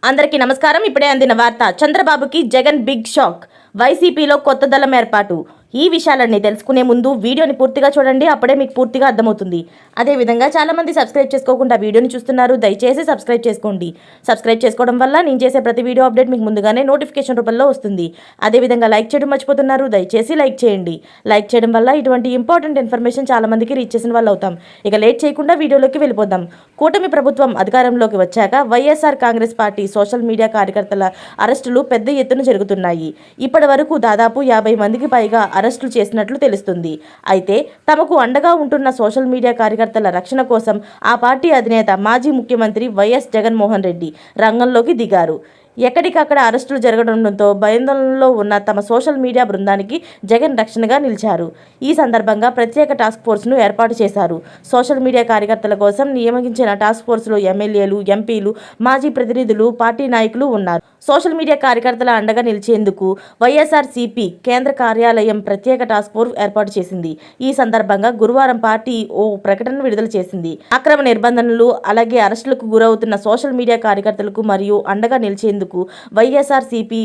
అందరికీ నమస్కారం. ఇప్పుడే అందిన వార్త. చంద్రబాబుకి జగన్ బిగ్ షాక్. వైసీపీలో కొత్త దళం ఏర్పాటు. ఈ విషయాలన్నీ తెలుసుకునే ముందు వీడియోని పూర్తిగా చూడండి, అప్పుడే మీకు పూర్తిగా అర్థమవుతుంది. అదేవిధంగా చాలామంది సబ్స్క్రైబ్ చేసుకోకుండా వీడియోని చూస్తున్నారు, దయచేసి సబ్స్క్రైబ్ చేసుకోండి. సబ్స్క్రైబ్ చేసుకోవడం వల్ల నేను చేసే ప్రతి వీడియో అప్డేట్ మీకు ముందుగానే నోటిఫికేషన్ రూపంలో వస్తుంది. అదేవిధంగా లైక్ చేయడం మర్చిపోతున్నారు, దయచేసి లైక్ చేయండి. లైక్ చేయడం వల్ల ఇటువంటి ఇంపార్టెంట్ ఇన్ఫర్మేషన్ చాలామందికి రీచ్ చేసిన వాళ్ళు అవుతాం. ఇక లేట్ చేయకుండా వీడియోలోకి వెళ్ళిపోదాం. కూటమి ప్రభుత్వం అధికారంలోకి వచ్చాక YSR Congress party social media కార్యకర్తల అరెస్టులు పెద్ద ఎత్తున జరుగుతున్నాయి. ఇప్పటి వరకు దాదాపు 50 మందికి పైగా అరెస్టులు చేసినట్లు తెలుస్తుంది. అయితే తమకు అండగా ఉంటున్న సోషల్ మీడియా కార్యకర్తల రక్షణ కోసం ఆ పార్టీ అధినేత మాజీ ముఖ్యమంత్రి వైఎస్ జగన్మోహన్ రెడ్డి రంగంలోకి దిగారు. ఎక్కడికక్కడ అరెస్టులు జరగడంతో భయాందోళనలో ఉన్న తమ సోషల్ మీడియా బృందానికి జగన్ రక్షణగా నిలిచారు. ఈ సందర్భంగా ప్రత్యేక టాస్క్ ఫోర్స్ను ఏర్పాటు చేశారు. సోషల్ మీడియా కార్యకర్తల కోసం నియమించిన టాస్క్ ఫోర్స్లో ఎమ్మెల్యేలు, ఎంపీలు, మాజీ ప్రతినిధులు, పార్టీ నాయకులు ఉన్నారు. సోషల్ మీడియా కార్యకర్తల అండగా నిలిచేందుకు వైఎస్ఆర్సీపీ కేంద్ర కార్యాలయం ప్రత్యేక టాస్క్ ఫోర్స్ ఏర్పాటు చేసింది. ఈ సందర్భంగా గురువారం పార్టీ ఓ ప్రకటన విడుదల చేసింది. అక్రమ నిర్బంధనలు, అలాగే అరెస్టులకు గురవుతున్న సోషల్ మీడియా కార్యకర్తలకు మరియు అండగా నిలిచేందుకు వైఎస్ఆర్సీపీ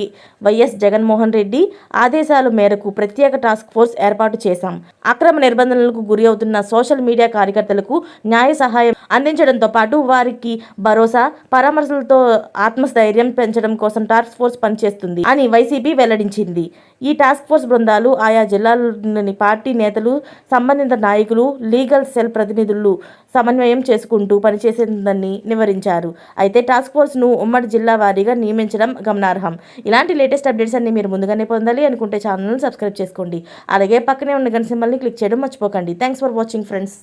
వైఎస్ జగన్మోహన్ రెడ్డి ఆదేశాల మేరకు ప్రత్యేక టాస్క్ ఫోర్స్ ఏర్పాటు చేశాం. అక్రమ నిర్బంధనలకు గురి అవుతున్న సోషల్ మీడియా కార్యకర్తలకు న్యాయ సహాయం అందించడంతో పాటు వారికి భరోసా, పరామర్శలతో ఆత్మస్థైర్యం పెంచడం కోసం టాస్క్ ఫోర్స్ పనిచేస్తుంది అని వైసీపీ వెల్లడించింది. ఈ టాస్క్ ఫోర్స్ బృందాలు ఆయా జిల్లాలోని పార్టీ నేతలు, సంబంధిత నాయకులు, లీగల్ సెల్ ప్రతినిధులు సమన్వయం చేసుకుంటూ పనిచేసిందని వివరించారు. అయితే టాస్క్ ఫోర్స్ను ఉమ్మడి జిల్లా వారీగా నియమించడం గమనార్హం. ఇలాంటి లేటెస్ట్ అప్డేట్స్ అన్ని మీరు ముందుగానే పొందాలి అనుకుంటే ఛానల్ని సబ్స్క్రైబ్ చేసుకోండి. అలాగే పక్కనే ఉన్న గంట సింబల్ని క్లిక్ చేయడం మర్చిపోకండి. Thanks for watching friends.